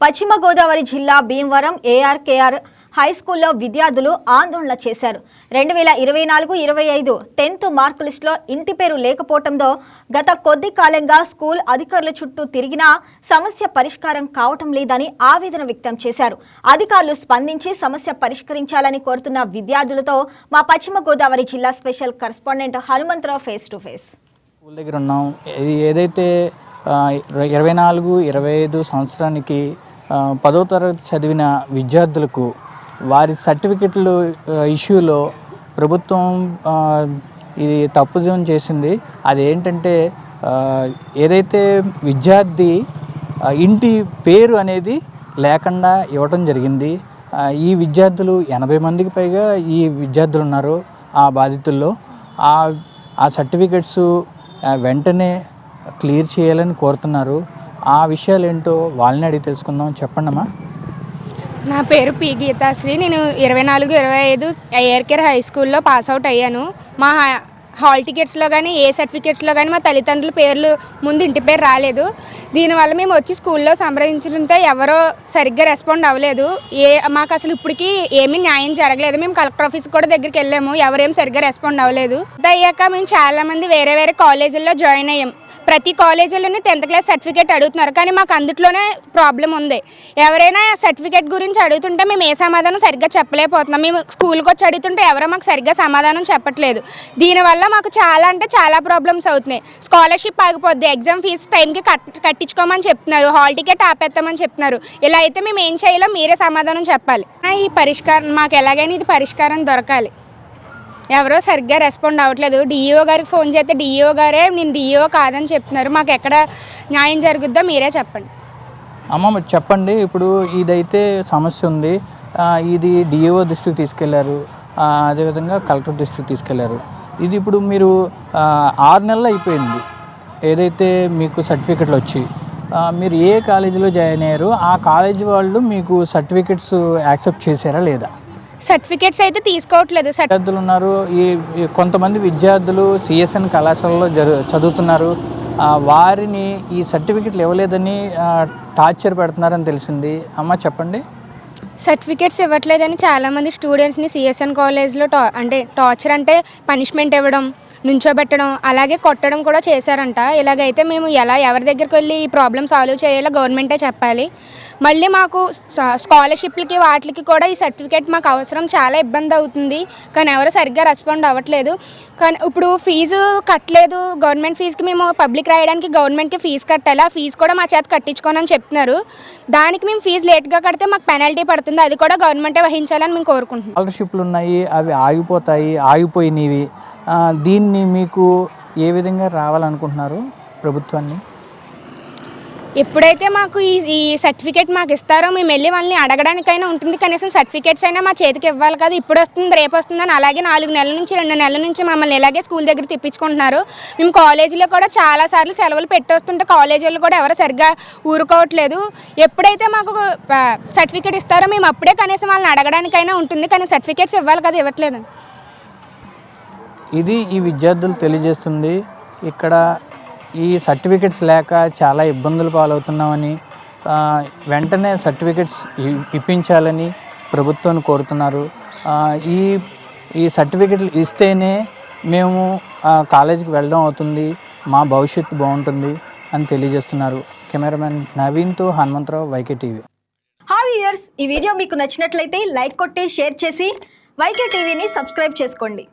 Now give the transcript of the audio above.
పశ్చిమ గోదావరి జిల్లా భీమవరం ఏఆర్కేఆర్ హై స్కూల్లో విద్యార్థులు ఆందోళన చేశారు. 2024-25 10th మార్క్ లిస్టులో ఇంటి పేరు లేకపోవడంతో గత కొద్ది కాలంగా స్కూల్ అధికారుల చుట్టూ తిరిగినా సమస్య పరిష్కారం కావటం లేదని ఆవేదన వ్యక్తం చేశారు. అధికారులు స్పందించి సమస్య పరిష్కరించాలని కోరుతున్న విద్యార్థులతో మా పశ్చిమ గోదావరి జిల్లా special correspondent Hanumantharao face to face. School దగ్గర ఉన్నాం. ఏదైతే 24-25 సంవత్సరానికి 10వ తరగతి చదివిన విద్యార్థులకు వారి సర్టిఫికెట్లు ఇష్యూలో ప్రభుత్వం ఇది తప్పుదం చేసింది. అదేంటంటే ఏదైతే విద్యార్థి ఇంటి పేరు అనేది లేకుండా ఇవ్వటం జరిగింది. ఈ విద్యార్థులు 80 మందికి పైగా ఈ విద్యార్థులు ఉన్నారు. ఆ బాధితుల్లో ఆ సర్టిఫికెట్స్ వెంటనే క్లియర్ చేయాలని కోరుతున్నారు. ఆ విషయాలు ఏంటో వాళ్ళని అడిగి తెలుసుకుందాం. చెప్పండమ్మా. నా పేరు పి గీతాశ్రీ. నేను 24-25 ఏఆర్కేఆర్ హై స్కూల్లో పాస్అవుట్ అయ్యాను. మా హాల్ టికెట్స్లో కానీ ఏ సర్టిఫికెట్స్లో కానీ మా తల్లిదండ్రుల పేర్లు ముందు ఇంటి పేరు రాలేదు. దీనివల్ల మేము వచ్చి స్కూల్లో సంప్రదించుంటే ఎవరో సరిగ్గా రెస్పాండ్ అవ్వలేదు. మాకు అసలు ఇప్పటికీ ఏమీ న్యాయం జరగలేదు. మేము కలెక్టర్ ఆఫీస్కి కూడా దగ్గరికి వెళ్ళాము, ఎవరేం సరిగ్గా రెస్పాండ్ అవ్వలేదు. అయ్యాక మేము చాలామంది వేరే వేరే కాలేజీల్లో జాయిన్ అయ్యాం. ప్రతి కాలేజీలోనే 10th క్లాస్ సర్టిఫికేట్ అడుగుతున్నారు, కానీ మాకు అందులోనే ప్రాబ్లం ఉంది. ఎవరైనా సర్టిఫికేట్ గురించి అడుగుతుంటే మేము ఏ సమాధానం సరిగ్గా చెప్పలేకపోతున్నాం. మేము స్కూల్కి వచ్చి అడుగుతుంటే ఎవరో మాకు సరిగ్గా సమాధానం చెప్పట్లేదు. దీనివల్ల మాకు చాలా అంటే చాలా ప్రాబ్లమ్స్ అవుతున్నాయి. స్కాలర్షిప్ ఆగిపోద్ది, ఎగ్జామ్ ఫీజు టైంకి కట్టించుకోమని చెప్తున్నారు, హాల్ టికెట్ ఆపేస్తామని చెప్తున్నారు. ఇలా అయితే మేము ఏం చేయాలో మీరే సమాధానం చెప్పాలి. ఈ పరిష్కారం మాకు ఎలాగైనా ఇది పరిష్కారం దొరకాలి. ఎవరో సరిగ్గా రెస్పాండ్ అవ్వట్లేదు. డిఈఓ గారికి ఫోన్ చేస్తే డిఈఓ గారే నేను డిఈఓ కాదని చెప్తున్నారు. మాకు ఎక్కడ న్యాయం జరుగుద్దో మీరే చెప్పండి. అమ్మ చెప్పండి. ఇప్పుడు ఇదైతే సమస్య ఉంది, ఇది డిఈఓ దృష్టికి తీసుకెళ్లారు, అదేవిధంగా కలెక్టర్ దృష్టికి తీసుకెళ్లారు. ఇది ఇప్పుడు మీరు 6 నెలలు అయిపోయింది ఏదైతే మీకు సర్టిఫికెట్లు వచ్చి, మీరు ఏ కాలేజీలో జాయిన్ అయ్యారు, ఆ కాలేజీ వాళ్ళు మీకు సర్టిఫికెట్స్ యాక్సెప్ట్ చేశారా లేదా? సర్టిఫికేట్స్ అయితే తీసుకోవట్లేదు. విద్యార్థులు ఉన్నారు, ఈ కొంతమంది విద్యార్థులు సిఎస్ఎన్ కళాశాలలో చదువుతున్నారు. వారిని ఈ సర్టిఫికెట్లు ఇవ్వలేదని టార్చర్ పెడుతున్నారని తెలిసింది. అమ్మ చెప్పండి. సర్టిఫికేట్స్ ఇవ్వట్లేదని చాలామంది స్టూడెంట్స్ని సిఎస్ఎన్ కాలేజ్లో టార్చర్ అంటే పనిష్మెంట్ ఇవ్వడం, నుంచోబెట్టడం, అలాగే కొట్టడం కూడా చేశారంట. ఇలాగైతే మేము ఎవరి దగ్గరికి వెళ్ళి ఈ ప్రాబ్లమ్ సాల్వ్ చేయాలో గవర్నమెంటే చెప్పాలి. మళ్ళీ మాకు స్కాలర్షిప్లకి వాటికి కూడా ఈ సర్టిఫికేట్ మాకు అవసరం. చాలా ఇబ్బంది అవుతుంది, కానీ ఎవరు సరిగ్గా రెస్పాండ్ అవ్వట్లేదు. కానీ ఇప్పుడు ఫీజు కట్టలేదు. గవర్నమెంట్ ఫీజుకి మేము పబ్లిక్ రాయడానికి గవర్నమెంట్కి ఫీజు కట్టాలి. ఆ ఫీజు కూడా మా చేత కట్టించుకోనని చెప్తున్నారు. దానికి మేము ఫీజు లేట్గా కడితే మాకు పెనాల్టీ పడుతుంది. అది కూడా గవర్నమెంటే వహించాలని మేము కోరుకుంటున్నాం. స్కాలర్షిప్లు ఉన్నాయి, అవి ఆగిపోయినవి. దీన్ని మీకు ఏ విధంగా రావాలనుకుంటున్నారు ప్రభుత్వాన్ని? ఎప్పుడైతే మాకు ఈ సర్టిఫికేట్ మాకు ఇస్తారో మేము వెళ్ళి వాళ్ళని అడగడానికైనా ఉంటుంది. కనీసం సర్టిఫికేట్స్ అయినా మా చేతికి ఇవ్వాలి కదా. ఇప్పుడు వస్తుంది రేపు వస్తుందని అలాగే 4 నెలల నుంచి 2 నెలల నుంచి మమ్మల్ని ఇలాగే స్కూల్ దగ్గర తిప్పించుకుంటున్నారు. మేము కాలేజీలో కూడా చాలాసార్లు సెలవులు పెట్టొస్తుంటే కాలేజీలో కూడా ఎవరు సరిగ్గా ఊరుకోవట్లేదు. ఎప్పుడైతే మాకు సర్టిఫికేట్ ఇస్తారో మేము అప్పుడే కనీసం వాళ్ళని అడగడానికైనా ఉంటుంది, కానీ సర్టిఫికేట్స్ ఇవ్వాలి కదా, ఇవ్వట్లేదు. ఇది ఈ విద్యార్థులు తెలియజేస్తుంది. ఇక్కడ ఈ సర్టిఫికెట్స్ లేక చాలా ఇబ్బందులు పాలవుతున్నామని, వెంటనే సర్టిఫికెట్స్ ఇప్పించాలని ప్రభుత్వాన్ని కోరుతున్నారు. ఈ సర్టిఫికెట్లు ఇస్తేనే మేము కాలేజీకి వెళ్ళడం అవుతుంది, మా భవిష్యత్తు బాగుంటుంది అని తెలియజేస్తున్నారు. కెమెరామెన్ నవీన్తో Hanumantharao, YK TV. Hi viewers, ఈ వీడియో మీకు నచ్చినట్లయితే లైక్ కొట్టి షేర్ చేసి వైకే టీవీని సబ్స్క్రైబ్ చేసుకోండి.